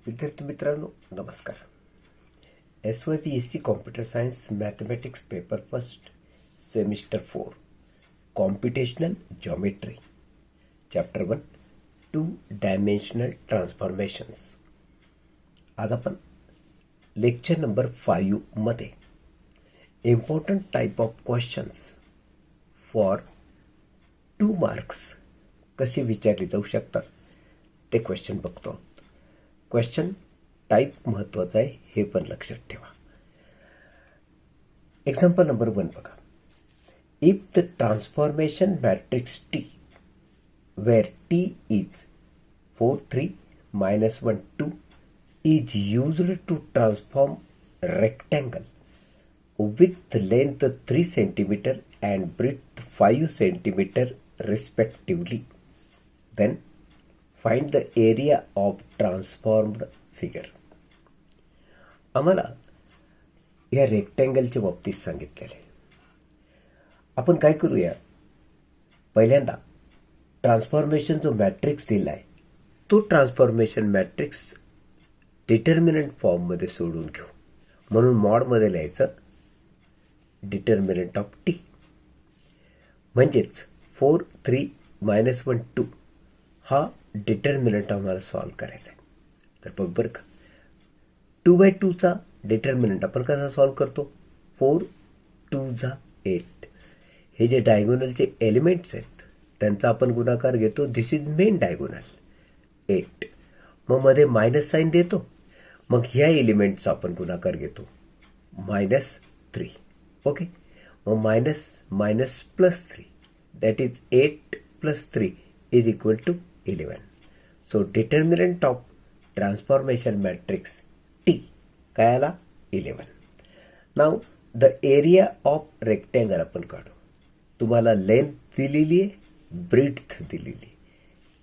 विद्यार्थी मित्रांनो नमस्कार. SYPSC computer science mathematics paper first semester 4 computational geometry chapter 1 2 dimensional transformations. आज आपण लेक्चर नंबर 5 मध्ये important type of questions for 2 marks कशी विचारली जाऊ शकतात ते क्वेश्चन बघतो. क्वेश्चन टाईप महत्त्वाचं आहे हे पण लक्षात ठेवा. एक्झाम्पल नंबर 1 बघा. If the transformation matrix T where T is 4 3 -1 2 is used to transform rectangle with length 3 cm and breadth 5 cm respectively, then find the area of transformed figure. आम्हाला या रेक्टँगलच्या बाबतीत सांगितलेलं आहे. आपण काय करूया, पहिल्यांदा ट्रान्सफॉर्मेशन जो मॅट्रिक्स दिला आहे तो ट्रान्सफॉर्मेशन मॅट्रिक्स डिटर्मिनंट फॉर्ममध्ये सोडून घेऊ. म्हणून मॉडमध्ये लिहायचं डिटर्मिनंट ऑफ टी, म्हणजेच 4 3 -1 2 हा डिटर्मिनंट आम्हाला सॉल्व करायचा आहे. तर बघ बरं का, 2/2चा डिटर्मिनंट आपण कसा सॉल्व करतो, 4 2 8. हे जे डायगोनलचे एलिमेंट्स आहेत त्यांचा आपण गुणाकार घेतो. दिस इज मेन डायगोनल 8. मग मध्ये मायनस साईन देतो. मग ह्या एलिमेंटचा आपण गुणाकार घेतो -3. ओके, मग minus +3 that is 8 + 3 is equal to 11. So determinant of transformation matrix T काय आला 11. Now the area of rectangle आपण काढू. तुम्हाला लेंथ दिलेली आहे, ब्रीथ दिलेली.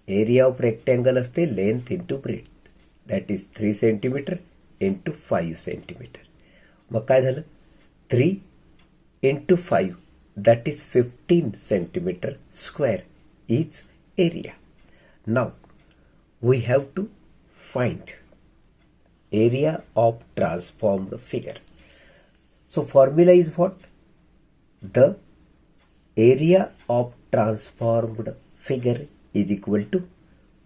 एरिया ऑफ रेक्टँगल असते length into breadth, that is 3 cm into 5 cm. मग काय झालं, 3 into 5 that is 15 cm² is area. Now we have to find area of transformed figure. So formula is what? The area of transformed figure is equal to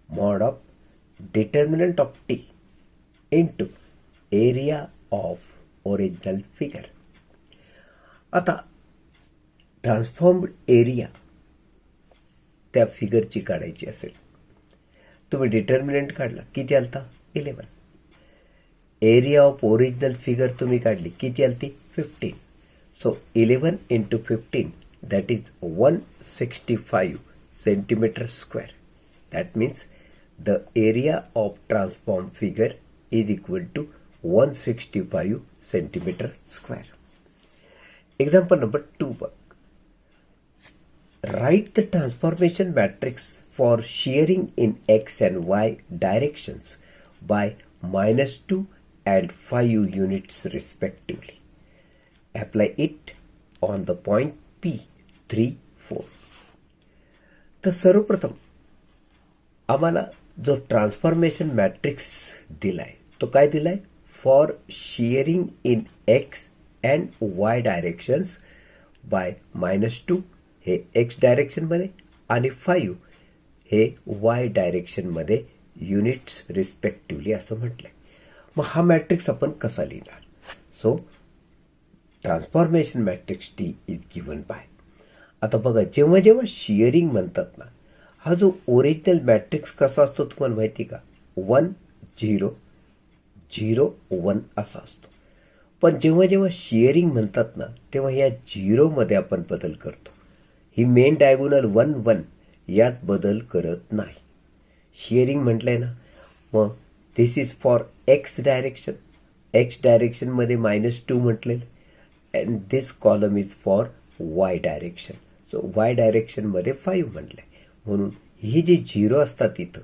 mod of determinant of t into area of original figure. आता transformed area त्या फिगरची काढायची असेल, तुम्ही determinant काढला, किती आलता 11. Area of original figure तुम्ही काढली, किती आलती 15. So 11 into 15 that is 165 cm². That means the area of transform figure is equal to 165 cm². Example number 2 बघ. Write the transformation matrix for shearing in x and y directions by -2 and 5 units respectively. Apply it on the point P 3 4. तर सर्वप्रथम आम्हाला जो transformation matrix दिलाय तो काय दिलाय, for sharing in x and y directions by -2 हे x डायरेक्शनमध्ये आणि 5 हे वाय डायरेक्शनमध्ये युनिट्स रिस्पेक्टिव्हली असं म्हटलंय. मग हा मॅट्रिक्स आपण कसा लिहिणार. So transformation matrix T is given by. आता बघा, जेव्हा जेव्हा शिअरिंग म्हणतात ना, हा जो ओरिजिनल मॅट्रिक्स कसा असतो तुम्हाला माहिती का, 1 0 0 1 असा असतो. पण जेव्हा जेव्हा शिअरिंग म्हणतात ना, तेव्हा या 0मध्ये आपण बदल करतो. ही मेन डायगोनल 1 1 यात बदल करत नाही. शेअरिंग म्हटलंय ना, मग this is for x direction. X डायरेक्शनमध्ये -2 म्हटलेलं, and this column is for y direction. So y डायरेक्शनमध्ये 5 म्हटलंय. म्हणून ही जे 0 असतात इथं,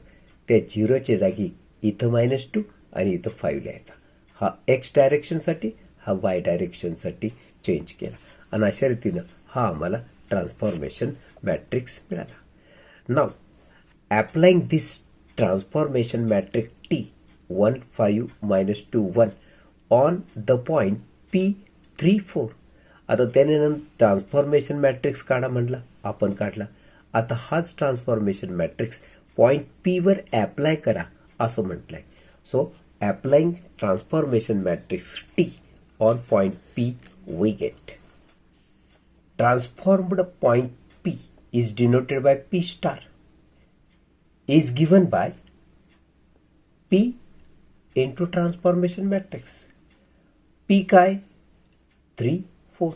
त्या 0च्या जागी इथं -2 आणि इथं 5 लिहायचा. हा एक्स डायरेक्शनसाठी, हा वाय डायरेक्शनसाठी चेंज केला, आणि अशा रीतीनं हा आम्हाला ट्रान्सफॉर्मेशन मॅट्रिक्स मिळाला. नाव applying this transformation matrix T 1 5 minus 2 1 on the point P 3 4. आता त्याने ट्रान्सफॉर्मेशन मॅट्रिक्स काढा म्हटला, आपण काढला. आता हाच ट्रान्सफॉर्मेशन मॅट्रिक्स पॉईंट पी वर ॲप्लाय करा असं म्हटलंय. So applying transformation matrix T on point P we get transformed point P is denoted by P star is given by P into transformation matrix. P काय 3 4.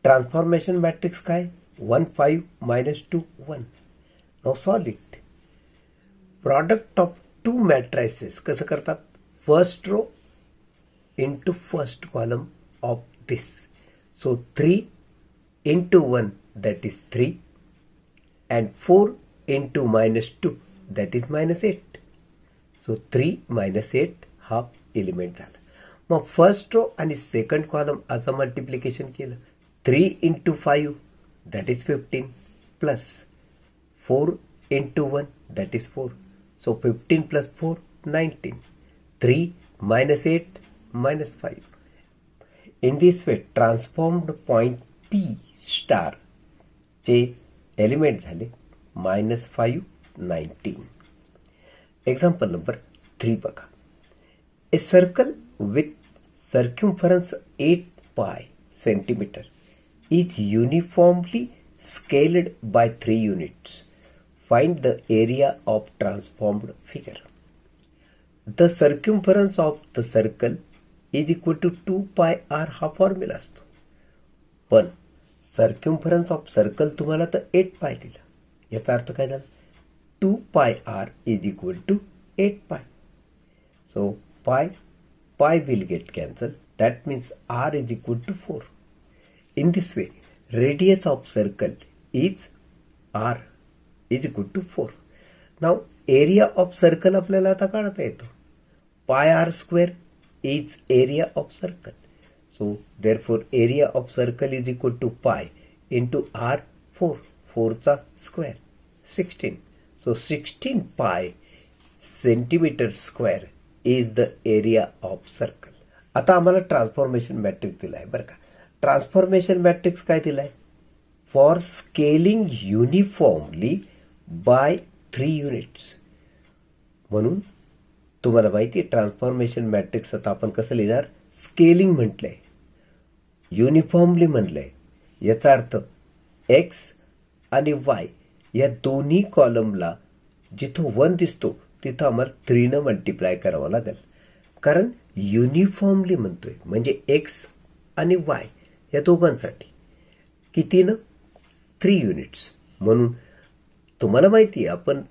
Transformation matrix काय 1 5 minus 2 1. Now solve it. Product of two matrices कसं करतात? First row into first column of this. So 3 into 1 that is 3 and 4 into minus 2 that is minus 8. So 3 minus 8 हा element झाला. मग first row आणि second column असं multiplication केलं. 3 into 5 that is 15 plus 4 into 1 that is 4. So 15 plus 4 19. 3 minus 8 minus 5. In this way transformed point P star चे element झाले -5 19. Example number 3 बघा. A circle with circumference 8 pi centimetre is uniformly scaled by 3 units. Find the area of transformed figure. The circumference of the circle is equal to 2 pi R हा formula असतो. पण सर्क्युम्फरन्स of circle तुम्हाला तर 8 पाय दिला. याचा अर्थ काय झाला? 2 pi R is equal to 8 pi. So pi will get cancel. That means r is equal to 4. In this way radius of circle is r is equal to 4. Now area of circle आपल्याला आता काढता येतो. Pi r square is area of circle. So therefore area of circle is equal to pi into r 4. 4चा square 16. So 16 pi centimeter square is the area of circle. आता आम्हाला transformation matrix दिलाय बरं का. Transformation matrix काय दिलाय? For scaling uniformly by 3 units. म्हणून तुम्हाला माहिती आहे ट्रान्सफॉर्मेशन मॅट्रिक्स आता आपण कसं लिहिणार? स्केलिंग म्हटलंय, युनिफॉर्मली म्हणलंय. याचा अर्थ एक्स आणि वाय या दोन्ही कॉलमला जिथं 1 दिसतो तिथं आम्हाला 3 मल्टिप्लाय करावं लागेल. कारण युनिफॉर्मली म्हणतोय म्हणजे एक्स आणि वाय या दोघांसाठी कितीनं? 3 युनिट्स. म्हणून तुम्हाला माहिती आहे आपण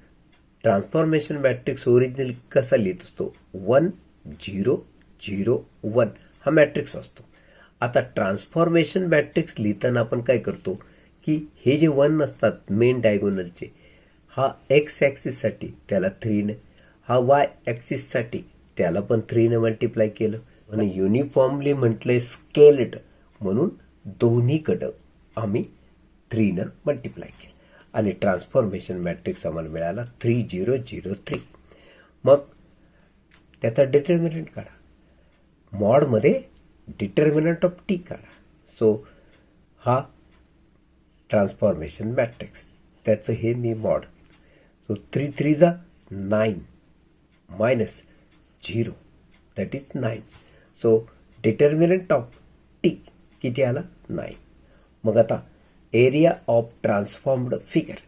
ट्रान्सफॉर्मेशन मॅट्रिक्स ओरिजिनल कसा लिहित असतो? 1 0 0 1 हा मॅट्रिक्स असतो. आता ट्रान्सफॉर्मेशन मॅट्रिक्स लिहिताना आपण काय करतो की हे जे 1 असतात मेन डायगोनलचे, हा एक्स ॲक्सिससाठी त्याला 3ने, हा वाय ॲक्सिससाठी त्याला पण 3ने मल्टिप्लाय केलं. आणि युनिफॉर्मली म्हटलंय स्केल्ड म्हणून दोन्हीकडं आम्ही 3ने मल्टिप्लाय केलं आणि ट्रान्सफॉर्मेशन मॅट्रिक्स आम्हाला मिळाला 3 0 0 3. मग त्याचा डिटर्मिनंट काढा. मॉडमध्ये डिटर्मिनंट ऑफ टी काढा. सो हा ट्रान्सफॉर्मेशन मॅट्रिक्स त्याचं हे मी मॉड. सो 3 3 जा 9 minus 0 that is 9. So determinant of T किती आला? 9. मग आता area of transformed figure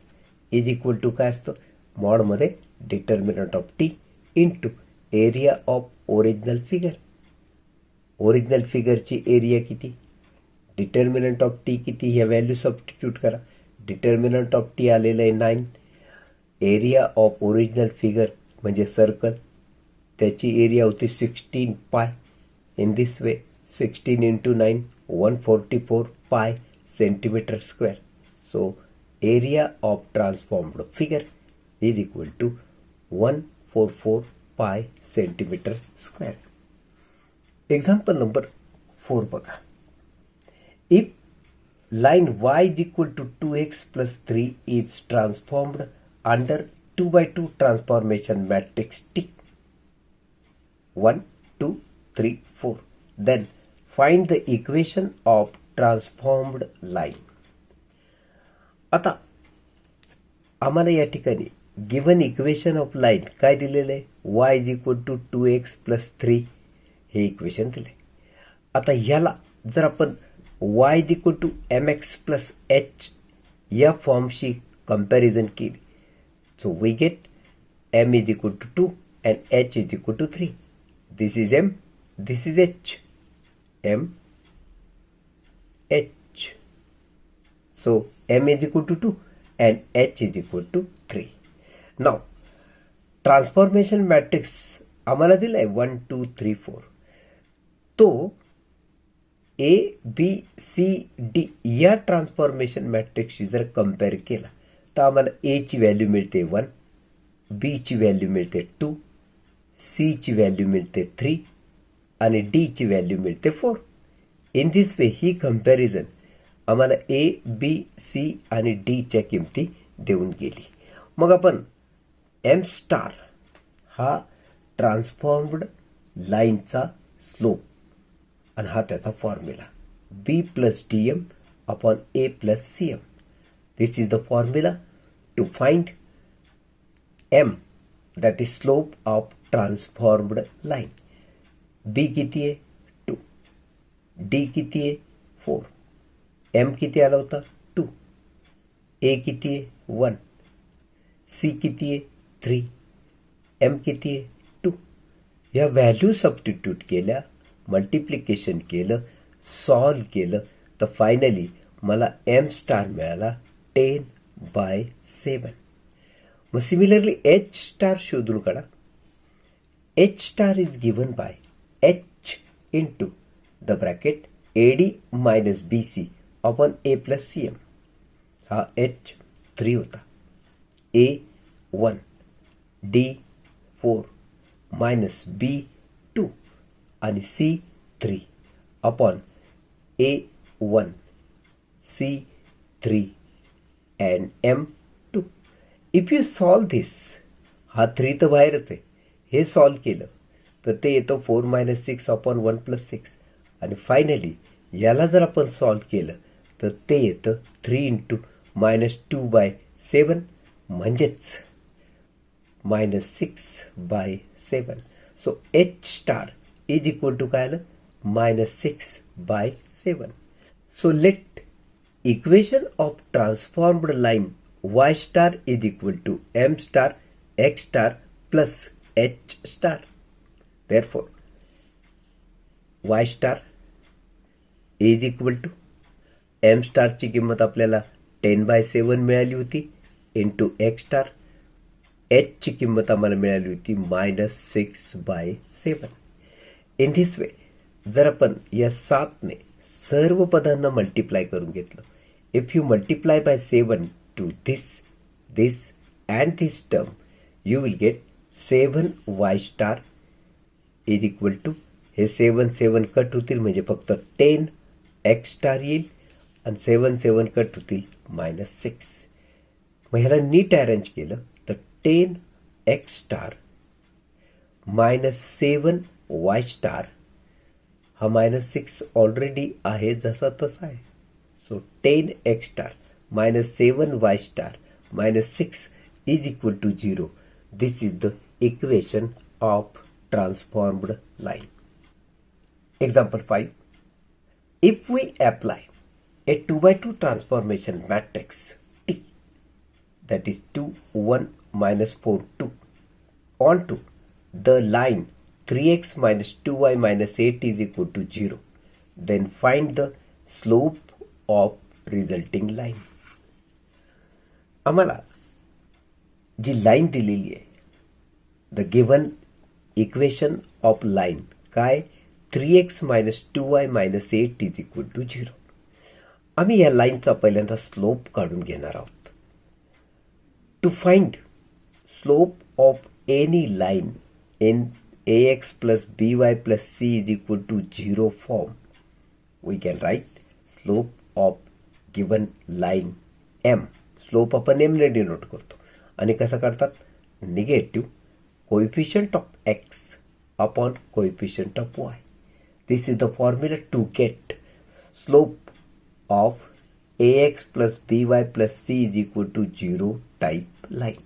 is equal to काय असतं? मॉडमध्ये determinant of T into area of original figure. Original फिगरची एरिया किती? डिटर्मिनंट ऑफ टी किती? ह्या व्हॅल्यू सबस्टिट्यूट करा. डिटर्मिनंट ऑफ टी आलेलं आहे 9. एरिया ऑफ ओरिजिनल फिगर म्हणजे सर्कल, त्याची एरिया होती 16 पाय. In this way 16 into 9 144 pi centimetre square. So area of transformed figure is equal to 144 pi centimetre square. Example number 4 बघा. If line y is equal to 2x plus 3 is transformed under 2 by 2 transformation matrix T. 1, 2, 3, 4. Then find the equation of transformed line. आता आम्हाला या ठिकाणी given equation of line काय दिलेलं आहे? y is equal to 2x+3 हे equation दिले. आता ह्याला जर आपण y is equal to mx+h या फॉर्मशी कंपॅरिझन केली, so we get m is equal to 2 and h is equal to 3. This is m, this is h. m, h. So m is equal to 2 and h is equal to 3. Now, transformation matrix आम्हाला दिला आहे 1, 2, 3, 4. तो A, B, C, D या transformation मॅट्रिक्सशी जर compare केला तर आम्हाला A ची व्हॅल्यू मिळते 1, B ची व्हॅल्यू मिळते 2, C ची व्हॅल्यू मिळते 3 आणि D ची व्हॅल्यू मिळते 4. In this way he comparison आम्हाला A, B, C आणि D च्या किमती देऊन गेली. मग आपण M स्टार हा ट्रान्सफॉर्म्ड लाईनचा स्लोप आणि हा त्याचा formula B plus DM upon A plus CM. This is the formula to find M, that is slope of transformed line. B किती आहे? 2. D किती आहे? 4. M किती आला होता? 2. A किती आहे? 1. C किती आहे? 3. M किती आहे? 2. या व्हॅल्यू सबस्टिट्यूट केल्या, मल्टिप्लिकेशन केलं, सॉल्व केलं तर फायनली मला M स्टार मिळाला 10/7. मग सिमिलरली H स्टार शोधून काढा. H star is given by H into the bracket AD minus BC upon A plus CM. हा H 3 होता, A 1, D 4 मायनस B 2 आणि C 3 upon A 1, C 3 and M 2. If you solve this, हा 3 तर बाहेरच आहे, हे solve केलं तर ते येतं 4 - 6 अपॉन 1 + 6 आणि फायनली याला जर आपण सॉल्व केलं तर ते येतं 3 इंटू -2/7 म्हणजेच -6/7. So H star is equal to काय आलं? -6/7. So let equation of transformed line y star is equal to m star x star plus h star. Therefore, y star is equal to m star ची किंमत आपल्याला 10/7 मिळाली होती into x star. h ची किंमत आम्हाला मिळाली होती -6/7. इन धिस वे जर आपण या 7ने सर्व पदांना मल्टिप्लाय करून घेतलं, if you multiply by 7 to this and this term, you will get 7y star is equal to, हे 7 कट होतील म्हणजे फक्त 10x स्टार येईल आणि 7 कट होतील -6. मग ह्याला नीट अरेंज केलं तर 10x स्टार -7y स्टार हा -6 ऑलरेडी आहे जसा तसा आहे. So 10x star -7y star -6 is equal to 0. This is the equation of transformed line. Example 5. If we apply a 2/2 transformation matrix T, that is 2, 1, -4, 2, onto the line 3x - 2y - 8 is equal to 0, then find the slope of resulting line. आम्हाला जी line दिलेली आहे, the given equation of line काय? 3x - 2y - 8 is equal to 0. आम्ही या लाईनचा पहिल्यांदा slope काढून घेणार आहोत. To find slope of any line in ax + by + c is equal to 0 form, we can write slope of given line m. Slope आपण एमने डिनोट करतो आणि कसं काढतात? Negative coefficient of x upon coefficient of y. This is the formula to get slope of ax plus by plus c is equal to 0 type line.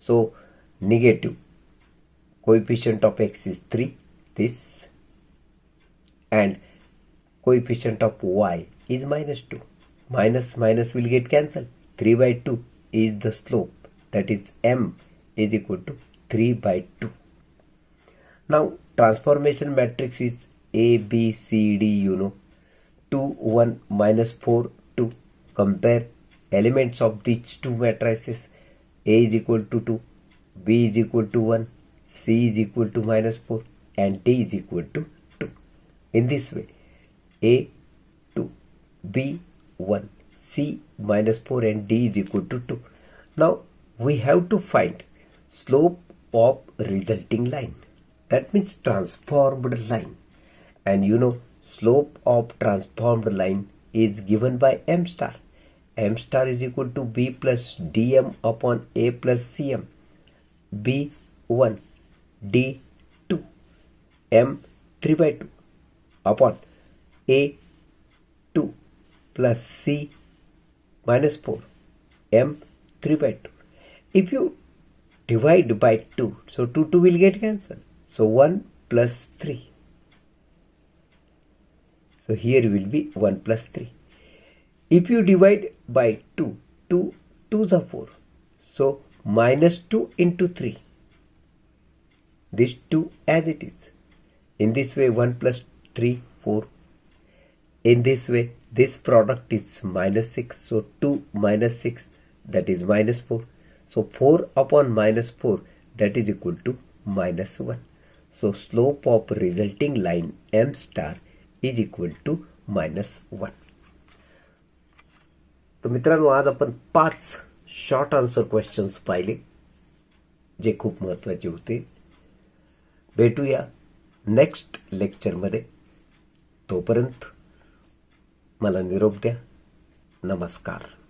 So negative coefficient of x is 3, this, and coefficient of y is minus 2. Minus minus will get cancelled. 3 by 2 is the slope, that is m is equal to 3 by 2. Now transformation matrix is A, B, C, D, 2, 1, minus 4, 2. Compare elements of these two matrices. A is equal to 2, B is equal to 1, C is equal to minus 4, and D is equal to 2. In this way, A 2, B 1, C minus 4, and D is equal to 2. Now we have to find slope of resulting line. That means transformed line. And slope of transformed line is given by m star. M star is equal to B plus dm upon A plus cm. B 1, D 2, m 3 by 2 upon A 2 plus C minus 4, m 3 by 2. If you divide by 2, so 2 will get cancelled. So 1 plus 3. So here will be 1 plus 3. If you divide by 2, 2 2s are 4. So minus 2 into 3. This 2 as it is. In this way 1 plus 3, 4. In this way this product is minus 6. So 2 minus 6, that is minus 4. So 4 upon minus 4, that is equal to minus 1. So slope of resulting line m star is equal to minus 1. तर मित्रांनो, आज आपण 5 short answer questions पाहिले जे खूप महत्त्वाचे होते. भेटूया नेक्स्ट लेक्चरमध्ये. तोपर्यंत मला निरोप द्या. नमस्कार.